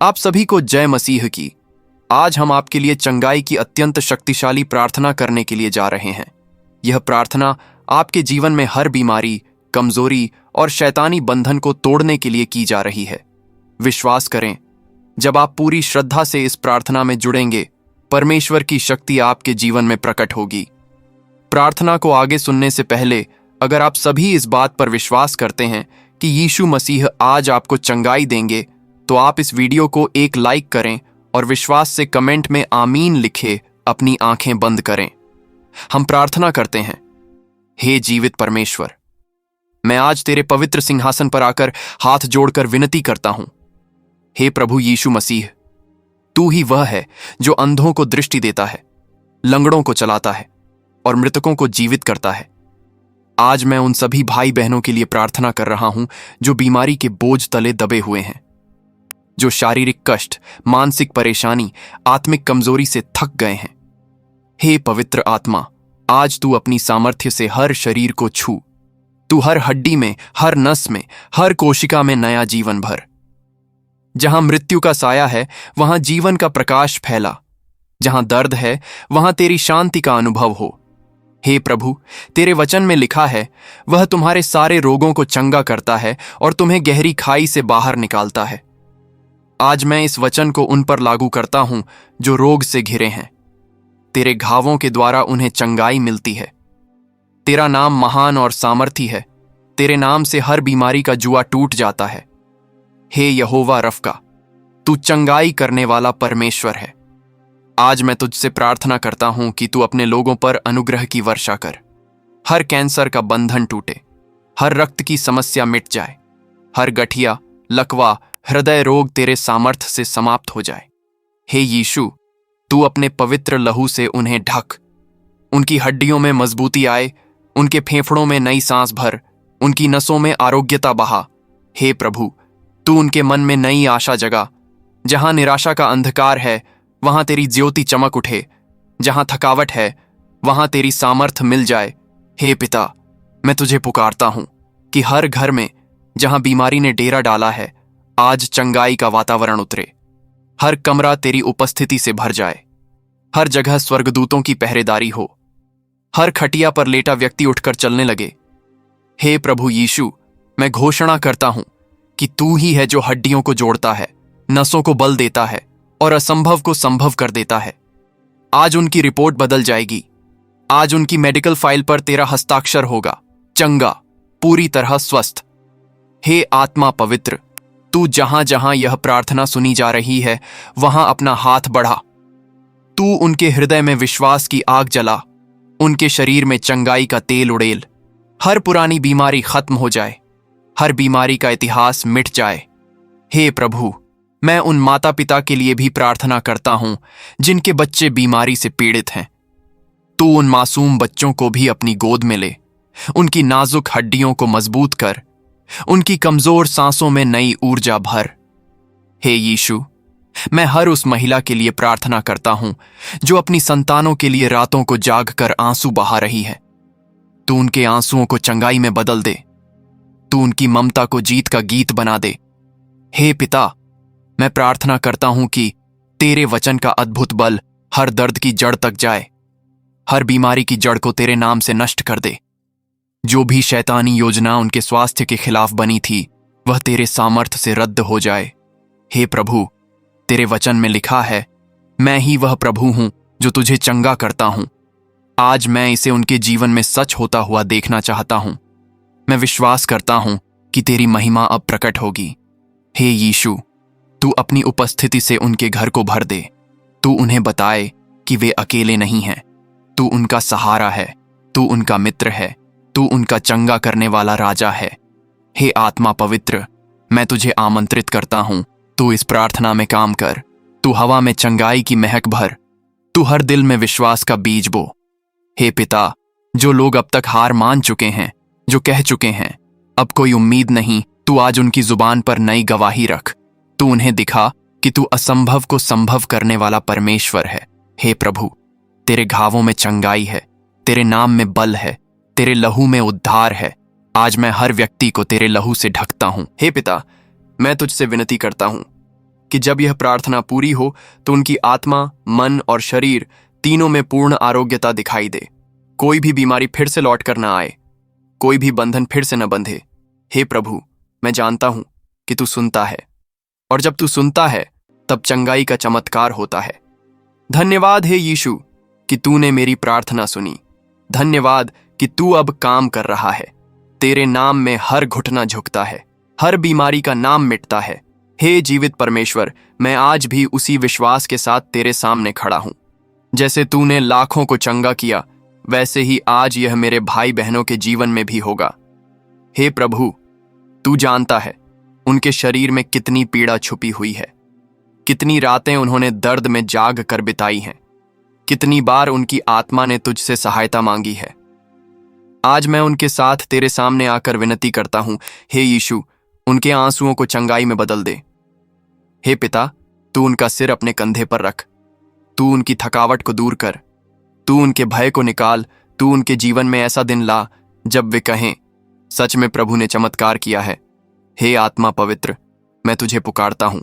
आप सभी को जय मसीह की। आज हम आपके लिए चंगाई की अत्यंत शक्तिशाली प्रार्थना करने के लिए जा रहे हैं। यह प्रार्थना आपके जीवन में हर बीमारी, कमजोरी और शैतानी बंधन को तोड़ने के लिए की जा रही है। विश्वास करें, जब आप पूरी श्रद्धा से इस प्रार्थना में जुड़ेंगे, परमेश्वर की शक्ति आपके जीवन में प्रकट होगी। प्रार्थना को आगे सुनने से पहले, अगर आप सभी इस बात पर विश्वास करते हैं कि यीशु मसीह आज आपको चंगाई देंगे, तो आप इस वीडियो को एक लाइक करें और विश्वास से कमेंट में आमीन लिखे अपनी आंखें बंद करें। हम प्रार्थना करते हैं। हे जीवित परमेश्वर, मैं आज तेरे पवित्र सिंहासन पर आकर हाथ जोड़कर विनती करता हूं। हे प्रभु यीशु मसीह, तू ही वह है जो अंधों को दृष्टि देता है, लंगड़ों को चलाता है और मृतकों को जीवित करता है। आज मैं उन सभी भाई बहनों के लिए प्रार्थना कर रहा हूं जो बीमारी के बोझ तले दबे हुए हैं, जो शारीरिक कष्ट, मानसिक परेशानी, आत्मिक कमजोरी से थक गए हैं। हे पवित्र आत्मा, आज तू अपनी सामर्थ्य से हर शरीर को छू। तू हर हड्डी में, हर नस में, हर कोशिका में नया जीवन भर। जहां मृत्यु का साया है, वहां जीवन का प्रकाश फैला। जहां दर्द है, वहां तेरी शांति का अनुभव हो। हे प्रभु, तेरे वचन में लिखा है, वह तुम्हारे सारे रोगों को चंगा करता है और तुम्हें गहरी खाई से बाहर निकालता है। आज मैं इस वचन को उन पर लागू करता हूं जो रोग से घिरे हैं। तेरे घावों के द्वारा उन्हें चंगाई मिलती है। तेरा नाम महान और सामर्थी है। तेरे नाम से हर बीमारी का जुआ टूट जाता है। हे यहोवा रफ़का, तू चंगाई करने वाला परमेश्वर है। आज मैं तुझसे प्रार्थना करता हूं कि तू अपने लोगों पर अनुग्रह की वर्षा कर। हर कैंसर का बंधन टूटे, हर रक्त की समस्या मिट जाए, हर गठिया, लकवा, हृदय रोग तेरे सामर्थ्य से समाप्त हो जाए। हे यीशु, तू अपने पवित्र लहू से उन्हें ढक। उनकी हड्डियों में मजबूती आए, उनके फेफड़ों में नई सांस भर, उनकी नसों में आरोग्यता बहा। हे प्रभु, तू उनके मन में नई आशा जगा। जहां निराशा का अंधकार है, वहां तेरी ज्योति चमक उठे। जहां थकावट है, वहां तेरी सामर्थ मिल जाए। हे पिता, मैं तुझे पुकारता हूं कि हर घर में जहां बीमारी ने डेरा डाला है, आज चंगाई का वातावरण उतरे। हर कमरा तेरी उपस्थिति से भर जाए। हर जगह स्वर्गदूतों की पहरेदारी हो। हर खटिया पर लेटा व्यक्ति उठकर चलने लगे। हे प्रभु यीशु, मैं घोषणा करता हूं कि तू ही है जो हड्डियों को जोड़ता है, नसों को बल देता है और असंभव को संभव कर देता है। आज उनकी रिपोर्ट बदल जाएगी। आज उनकी मेडिकल फाइल पर तेरा हस्ताक्षर होगा। चंगा, पूरी तरह स्वस्थ। हे आत्मा पवित्र, तू जहां जहां यह प्रार्थना सुनी जा रही है, वहां अपना हाथ बढ़ा। तू उनके हृदय में विश्वास की आग जला। उनके शरीर में चंगाई का तेल उड़ेल। हर पुरानी बीमारी खत्म हो जाए। हर बीमारी का इतिहास मिट जाए। हे प्रभु, मैं उन माता पिता के लिए भी प्रार्थना करता हूं जिनके बच्चे बीमारी से पीड़ित हैं। तू उन मासूम बच्चों को भी अपनी गोद में ले। उनकी नाजुक हड्डियों को मजबूत कर। उनकी कमजोर सांसों में नई ऊर्जा भर। हे यीशु, मैं हर उस महिला के लिए प्रार्थना करता हूं जो अपनी संतानों के लिए रातों को जाग कर आंसू बहा रही है। तू उनके आंसुओं को चंगाई में बदल दे। तू उनकी ममता को जीत का गीत बना दे। हे पिता, मैं प्रार्थना करता हूं कि तेरे वचन का अद्भुत बल हर दर्द की जड़ तक जाए। हर बीमारी की जड़ को तेरे नाम से नष्ट कर दे। जो भी शैतानी योजना उनके स्वास्थ्य के खिलाफ बनी थी, वह तेरे सामर्थ्य से रद्द हो जाए। हे प्रभु, तेरे वचन में लिखा है, मैं ही वह प्रभु हूं जो तुझे चंगा करता हूं। आज मैं इसे उनके जीवन में सच होता हुआ देखना चाहता हूं। मैं विश्वास करता हूं कि तेरी महिमा अब प्रकट होगी। हे यीशु, तू अपनी उपस्थिति से उनके घर को भर दे। तू उन्हें बताए कि वे अकेले नहीं हैं। तू उनका सहारा है। तू उनका मित्र है। तू उनका चंगा करने वाला राजा है। हे आत्मा पवित्र, मैं तुझे आमंत्रित करता हूं, तू इस प्रार्थना में काम कर। तू हवा में चंगाई की महक भर। तू हर दिल में विश्वास का बीज बो। हे पिता, जो लोग अब तक हार मान चुके हैं, जो कह चुके हैं अब कोई उम्मीद नहीं, तू आज उनकी जुबान पर नई गवाही रख। तू उन्हें दिखा कि तू असंभव को संभव करने वाला परमेश्वर है। हे प्रभु, तेरे घावों में चंगाई है, तेरे नाम में बल है, तेरे लहू में उद्धार है। आज मैं हर व्यक्ति को तेरे लहू से ढकता हूं। हे पिता, मैं तुझसे विनती करता हूं, कि जब यह प्रार्थना पूरी हो तो उनकी आत्मा, मन और शरीर तीनों में पूर्ण आरोग्यता दिखाई दे। कोई भी बीमारी फिर से लौट कर न आए, कोई भी बंधन फिर से न बंधे। हे प्रभु, मैं जानता हूं कि तू सुनता है, और जब तू सुनता है तब चंगाई का चमत्कार होता है। धन्यवाद हे यीशु कि तूने मेरी प्रार्थना सुनी। धन्यवाद कि तू अब काम कर रहा है। तेरे नाम में हर घुटना झुकता है, हर बीमारी का नाम मिटता है। हे जीवित परमेश्वर, मैं आज भी उसी विश्वास के साथ तेरे सामने खड़ा हूं। जैसे तूने लाखों को चंगा किया, वैसे ही आज यह मेरे भाई बहनों के जीवन में भी होगा। हे प्रभु, तू जानता है उनके शरीर में कितनी पीड़ा छुपी हुई है, कितनी रातें उन्होंने दर्द में जाग कर बिताई हैं, कितनी बार उनकी आत्मा ने तुझसे सहायता मांगी है। आज मैं उनके साथ तेरे सामने आकर विनती करता हूं, हे यीशु, उनके आंसुओं को चंगाई में बदल दे। हे पिता, तू उनका सिर अपने कंधे पर रख, तू उनकी थकावट को दूर कर, तू उनके भय को निकाल, तू उनके जीवन में ऐसा दिन ला जब वे कहें, सच में प्रभु ने चमत्कार किया है। हे आत्मा पवित्र, मैं तुझे पुकारता हूं,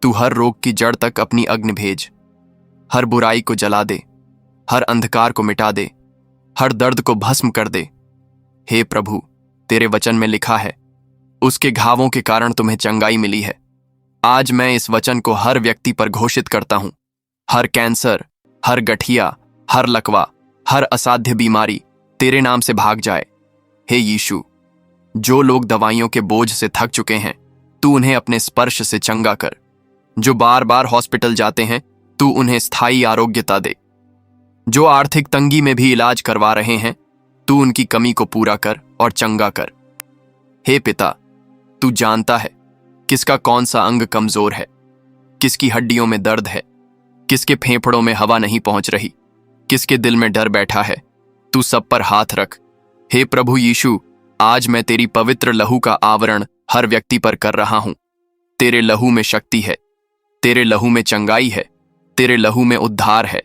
तू हर रोग की जड़ तक अपनी अग्नि भेज, हर बुराई को जला दे, हर अंधकार को मिटा दे, हर दर्द को भस्म कर दे। हे प्रभु, तेरे वचन में लिखा है, उसके घावों के कारण तुम्हें चंगाई मिली है। आज मैं इस वचन को हर व्यक्ति पर घोषित करता हूं। हर कैंसर, हर गठिया, हर लकवा, हर असाध्य बीमारी तेरे नाम से भाग जाए। हे यीशु, जो लोग दवाइयों के बोझ से थक चुके हैं, तू उन्हें अपने स्पर्श से चंगा कर। जो बार बार हॉस्पिटल जाते हैं, तू उन्हें स्थायी आरोग्यता दे। जो आर्थिक तंगी में भी इलाज करवा रहे हैं, तू उनकी कमी को पूरा कर और चंगा कर। हे पिता, तू जानता है किसका कौन सा अंग कमजोर है, किसकी हड्डियों में दर्द है, किसके फेफड़ों में हवा नहीं पहुंच रही, किसके दिल में डर बैठा है। तू सब पर हाथ रख। हे प्रभु यीशु, आज मैं तेरी पवित्र लहू का आवरण हर व्यक्ति पर कर रहा हूं। तेरे लहू में शक्ति है, तेरे लहू में चंगाई है, तेरे लहू में उद्धार है।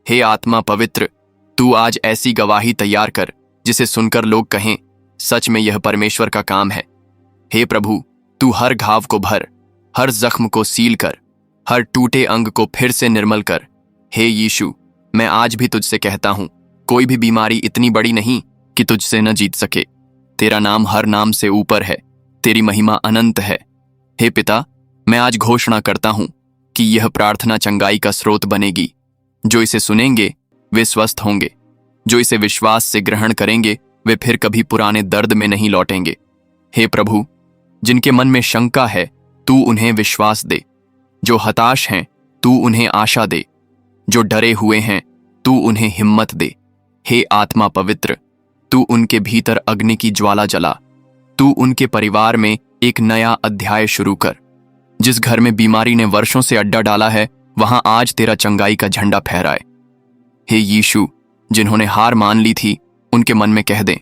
हे आत्मा पवित्र, तू आज ऐसी गवाही तैयार कर जिसे सुनकर लोग कहें, सच में यह परमेश्वर का काम है। हे प्रभु, तू हर घाव को भर, हर जख्म को सील कर, हर टूटे अंग को फिर से निर्मल कर। हे यीशु, मैं आज भी तुझसे कहता हूं, कोई भी बीमारी इतनी बड़ी नहीं कि तुझसे न जीत सके। तेरा नाम हर नाम से ऊपर है, तेरी महिमा अनंत है। हे पिता, मैं आज घोषणा करता हूं कि यह प्रार्थना चंगाई का स्रोत बनेगी। जो इसे सुनेंगे वे स्वस्थ होंगे, जो इसे विश्वास से ग्रहण करेंगे वे फिर कभी पुराने दर्द में नहीं लौटेंगे। हे प्रभु, जिनके मन में शंका है, तू उन्हें विश्वास दे। जो हताश हैं, तू उन्हें आशा दे। जो डरे हुए हैं, तू उन्हें हिम्मत दे। हे आत्मा पवित्र, तू उनके भीतर अग्नि की ज्वाला जला। तू उनके परिवार में एक नया अध्याय शुरू कर। जिस घर में बीमारी ने वर्षों से अड्डा डाला है, वहां आज तेरा चंगाई का झंडा फहराए। हे यीशु, जिन्होंने हार मान ली थी, उनके मन में कह दें,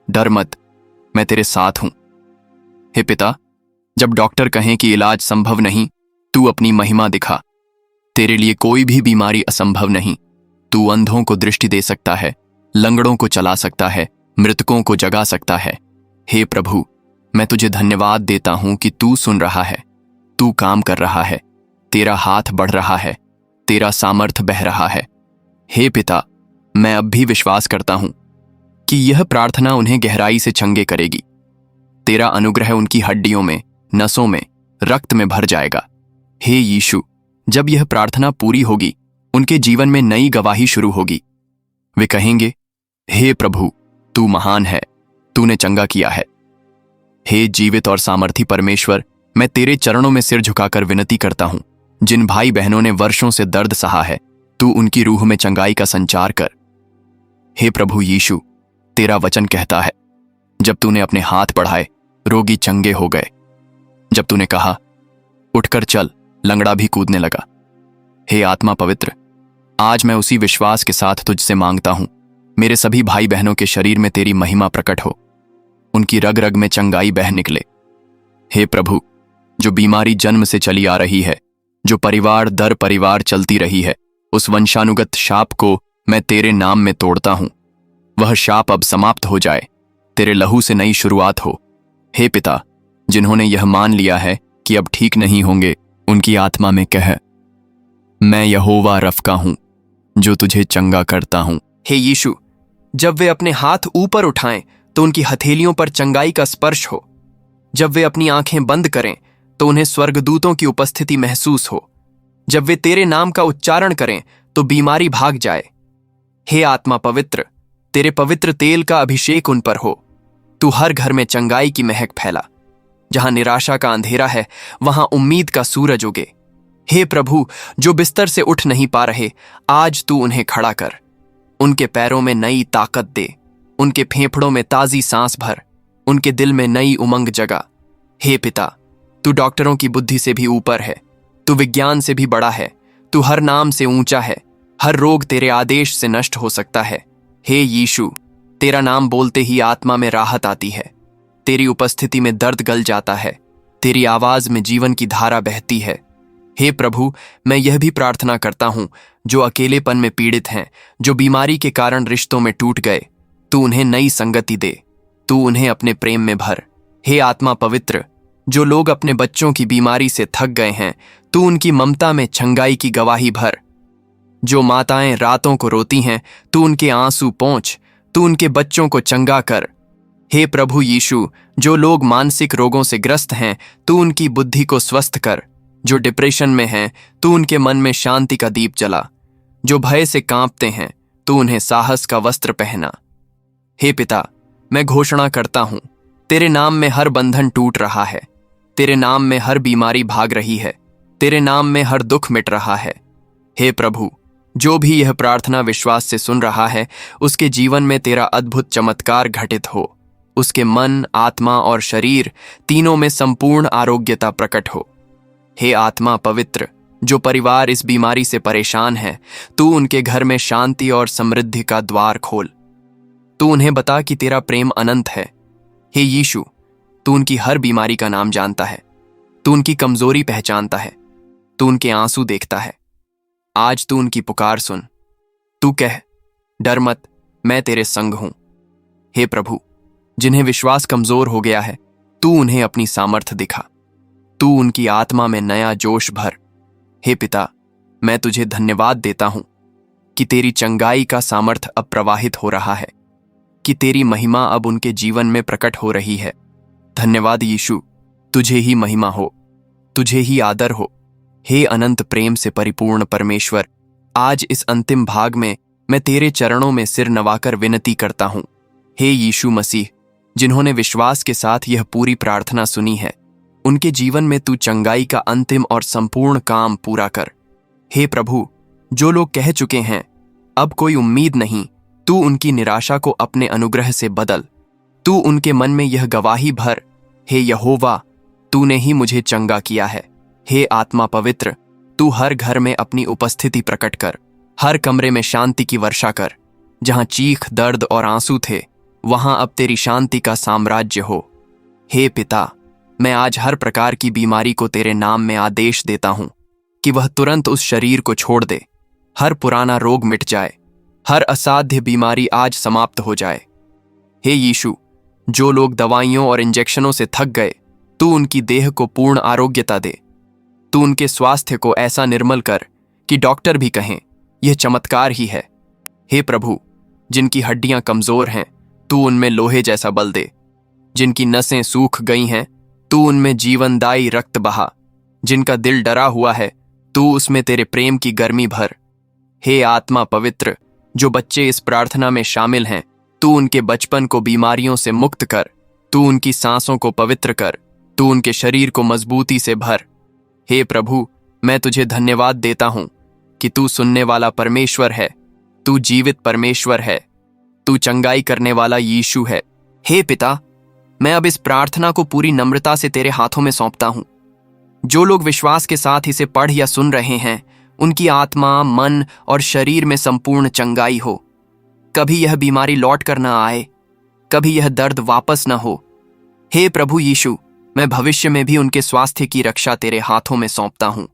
डर मत, मैं तेरे साथ हूं। हे पिता, जब डॉक्टर कहें कि इलाज संभव नहीं, तू अपनी महिमा दिखा। तेरे लिए कोई भी बीमारी असंभव नहीं। तू अंधों को दृष्टि दे सकता है, लंगड़ों को चला सकता है, मृतकों को जगा सकता है। हे प्रभु, मैं तुझे धन्यवाद देता हूं कि तू सुन रहा है, तू काम कर रहा है, तेरा हाथ बढ़ रहा है, तेरा सामर्थ्य बह रहा है। हे पिता, मैं अब भी विश्वास करता हूं कि यह प्रार्थना उन्हें गहराई से चंगे करेगी। तेरा अनुग्रह उनकी हड्डियों में, नसों में, रक्त में भर जाएगा। हे यीशु, जब यह प्रार्थना पूरी होगी, उनके जीवन में नई गवाही शुरू होगी। वे कहेंगे, हे प्रभु, तू महान है, तूने चंगा किया है। हे जीवित और सामर्थी परमेश्वर, मैं तेरे चरणों में सिर झुकाकर विनती करता हूं। जिन भाई बहनों ने वर्षों से दर्द सहा है, तू उनकी रूह में चंगाई का संचार कर। हे प्रभु यीशु, तेरा वचन कहता है, जब तूने अपने हाथ बढ़ाए, रोगी चंगे हो गए। जब तूने कहा, उठकर चल, लंगड़ा भी कूदने लगा। हे आत्मा पवित्र, आज मैं उसी विश्वास के साथ तुझसे मांगता हूं, मेरे सभी भाई बहनों के शरीर में तेरी महिमा प्रकट हो, उनकी रग रग में चंगाई बह निकले। हे प्रभु, जो बीमारी जन्म से चली आ रही है, जो परिवार दर परिवार चलती रही है, उस वंशानुगत शाप को मैं तेरे नाम में तोड़ता हूं। वह शाप अब समाप्त हो जाए, तेरे लहू से नई शुरुआत हो। हे पिता, जिन्होंने यह मान लिया है कि अब ठीक नहीं होंगे, उनकी आत्मा में कह, मैं यहोवा रफ़का हूं जो तुझे चंगा करता हूं। हे यीशु, जब वे अपने हाथ ऊपर उठाएं तो उनकी हथेलियों पर चंगाई का स्पर्श हो। जब वे अपनी आंखें बंद करें तो उन्हें स्वर्गदूतों की उपस्थिति महसूस हो। जब वे तेरे नाम का उच्चारण करें तो बीमारी भाग जाए। हे आत्मा पवित्र, तेरे पवित्र तेल का अभिषेक उन पर हो। तू हर घर में चंगाई की महक फैला। जहां निराशा का अंधेरा है वहां उम्मीद का सूरज उगे। हे प्रभु, जो बिस्तर से उठ नहीं पा रहे, आज तू उन्हें खड़ा कर। उनके पैरों में नई ताकत दे, उनके फेफड़ों में ताजी सांस भर, उनके दिल में नई उमंग जगा। हे पिता, तू डॉक्टरों की बुद्धि से भी ऊपर है, तू विज्ञान से भी बड़ा है, तू हर नाम से ऊंचा है। हर रोग तेरे आदेश से नष्ट हो सकता है। हे यीशु, तेरा नाम बोलते ही आत्मा में राहत आती है। तेरी उपस्थिति में दर्द गल जाता है। तेरी आवाज में जीवन की धारा बहती है। हे प्रभु, मैं यह भी प्रार्थना करता हूं जो अकेलेपन में पीड़ित हैं, जो बीमारी के कारण रिश्तों में टूट गए, तू उन्हें नई संगति दे, तू उन्हें अपने प्रेम में भर। हे आत्मा पवित्र, जो लोग अपने बच्चों की बीमारी से थक गए हैं, तू उनकी ममता में छंगाई की गवाही भर। जो माताएं रातों को रोती हैं, तू उनके आंसू पोंछ, तू उनके बच्चों को चंगा कर। हे प्रभु यीशु, जो लोग मानसिक रोगों से ग्रस्त हैं, तू उनकी बुद्धि को स्वस्थ कर। जो डिप्रेशन में हैं, तू उनके मन में शांति का दीप जला। जो भय से कांपते हैं, तू उन्हें साहस का वस्त्र पहना। हे पिता, मैं घोषणा करता हूं, तेरे नाम में हर बंधन टूट रहा है, तेरे नाम में हर बीमारी भाग रही है, तेरे नाम में हर दुख मिट रहा है। हे प्रभु, जो भी यह प्रार्थना विश्वास से सुन रहा है, उसके जीवन में तेरा अद्भुत चमत्कार घटित हो। उसके मन, आत्मा और शरीर तीनों में संपूर्ण आरोग्यता प्रकट हो। हे आत्मा पवित्र, जो परिवार इस बीमारी से परेशान है, तू उनके घर में शांति और समृद्धि का द्वार खोल। तू उन्हें बता कि तेरा प्रेम अनंत है। हे यीशु, तू उनकी हर बीमारी का नाम जानता है, तू उनकी कमजोरी पहचानता है, तू उनके आंसू देखता है। आज तू उनकी पुकार सुन। तू कह, डर मत, मैं तेरे संग हूं। हे प्रभु, जिन्हें विश्वास कमजोर हो गया है, तू उन्हें अपनी सामर्थ दिखा। तू उनकी आत्मा में नया जोश भर। हे पिता, मैं तुझे धन्यवाद देता हूं कि तेरी चंगाई का सामर्थ अब प्रवाहित हो रहा है, कि तेरी महिमा अब उनके जीवन में प्रकट हो रही है। धन्यवाद यीशु, तुझे ही महिमा हो, तुझे ही आदर हो। हे अनंत प्रेम से परिपूर्ण परमेश्वर, आज इस अंतिम भाग में मैं तेरे चरणों में सिर नवाकर विनती करता हूं। हे यीशु मसीह, जिन्होंने विश्वास के साथ यह पूरी प्रार्थना सुनी है, उनके जीवन में तू चंगाई का अंतिम और संपूर्ण काम पूरा कर। हे प्रभु, जो लोग कह चुके हैं अब कोई उम्मीद नहीं, तू उनकी निराशा को अपने अनुग्रह से बदल। तू उनके मन में यह गवाही भर, हे यहोवा, तूने ही मुझे चंगा किया है। हे आत्मा पवित्र, तू हर घर में अपनी उपस्थिति प्रकट कर, हर कमरे में शांति की वर्षा कर। जहां चीख, दर्द और आंसू थे, वहां अब तेरी शांति का साम्राज्य हो। हे पिता, मैं आज हर प्रकार की बीमारी को तेरे नाम में आदेश देता हूं कि वह तुरंत उस शरीर को छोड़ दे। हर पुराना रोग मिट जाए, हर असाध्य बीमारी आज समाप्त हो जाए। हे यीशु, जो लोग दवाइयों और इंजेक्शनों से थक गए, तू उनकी देह को पूर्ण आरोग्यता दे। तू उनके स्वास्थ्य को ऐसा निर्मल कर कि डॉक्टर भी कहें यह चमत्कार ही है। हे प्रभु, जिनकी हड्डियां कमजोर हैं, तू उनमें लोहे जैसा बल दे। जिनकी नसें सूख गई हैं, तू उनमें जीवनदायी रक्त बहा। जिनका दिल डरा हुआ है, तू उसमें तेरे प्रेम की गर्मी भर। हे आत्मा पवित्र, जो बच्चे इस प्रार्थना में शामिल हैं, तू उनके बचपन को बीमारियों से मुक्त कर। तू उनकी सांसों को पवित्र कर, तू उनके शरीर को मजबूती से भर। हे प्रभु, मैं तुझे धन्यवाद देता हूं कि तू सुनने वाला परमेश्वर है, तू जीवित परमेश्वर है, तू चंगाई करने वाला यीशु है। हे पिता, मैं अब इस प्रार्थना को पूरी नम्रता से तेरे हाथों में सौंपता हूं। जो लोग विश्वास के साथ इसे पढ़ या सुन रहे हैं, उनकी आत्मा, मन और शरीर में संपूर्ण चंगाई हो। कभी यह बीमारी लौट कर न आए, कभी यह दर्द वापस न हो। हे प्रभु यीशु, मैं भविष्य में भी उनके स्वास्थ्य की रक्षा तेरे हाथों में सौंपता हूं।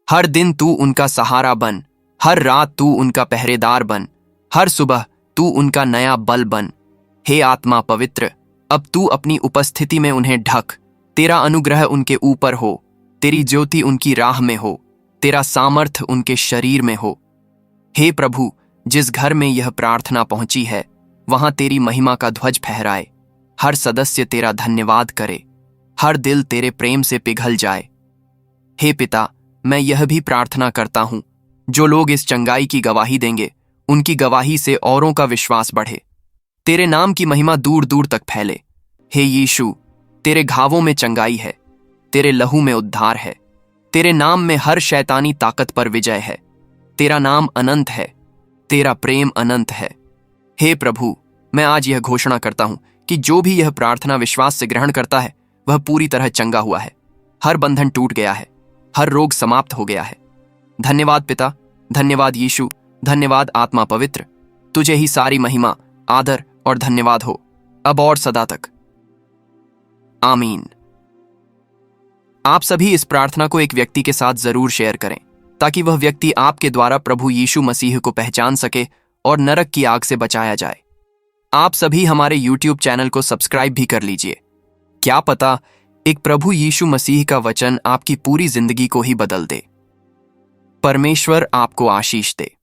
हर दिन तू उनका सहारा बन, हर रात तू उनका पहरेदार बन, हर सुबह तू उनका नया बल बन। हे आत्मा पवित्र, अब तू अपनी उपस्थिति में उन्हें ढक, तेरा अनुग्रह उनके ऊपर हो। तेरी ज्योति उनकी राह में हो, तेरा सामर्थ्य उनके शरीर में हो। हे प्रभु, जिस घर में यह प्रार्थना पहुंची है वहां तेरी महिमा का ध्वज फहराए। हर सदस्य तेरा धन्यवाद करे, हर दिल तेरे प्रेम से पिघल जाए। हे पिता, मैं यह भी प्रार्थना करता हूं, जो लोग इस चंगाई की गवाही देंगे उनकी गवाही से औरों का विश्वास बढ़े, तेरे नाम की महिमा दूर दूर तक फैले। हे यीशु, तेरे घावों में चंगाई है, तेरे लहू में उद्धार है, तेरे नाम में हर शैतानी ताकत पर विजय है। तेरा नाम अनंत है, तेरा प्रेम अनंत है। हे प्रभु, मैं आज यह घोषणा करता हूं कि जो भी यह प्रार्थना विश्वास से ग्रहण करता है वह पूरी तरह चंगा हुआ है। हर बंधन टूट गया है, हर रोग समाप्त हो गया है। धन्यवाद पिता, धन्यवाद यीशु, धन्यवाद आत्मा पवित्र। तुझे ही सारी महिमा, आदर और धन्यवाद हो, अब और सदा तक। आमीन। आप सभी इस प्रार्थना को एक व्यक्ति के साथ जरूर शेयर करें ताकि वह व्यक्ति आपके द्वारा प्रभु यीशु मसीह को पहचान सके और नरक की आग से बचाया जाए। आप सभी हमारे YouTube चैनल को सब्सक्राइब भी कर लीजिए। क्या पता एक प्रभु यीशु मसीह का वचन आपकी पूरी जिंदगी को ही बदल दे। परमेश्वर आपको आशीष दे।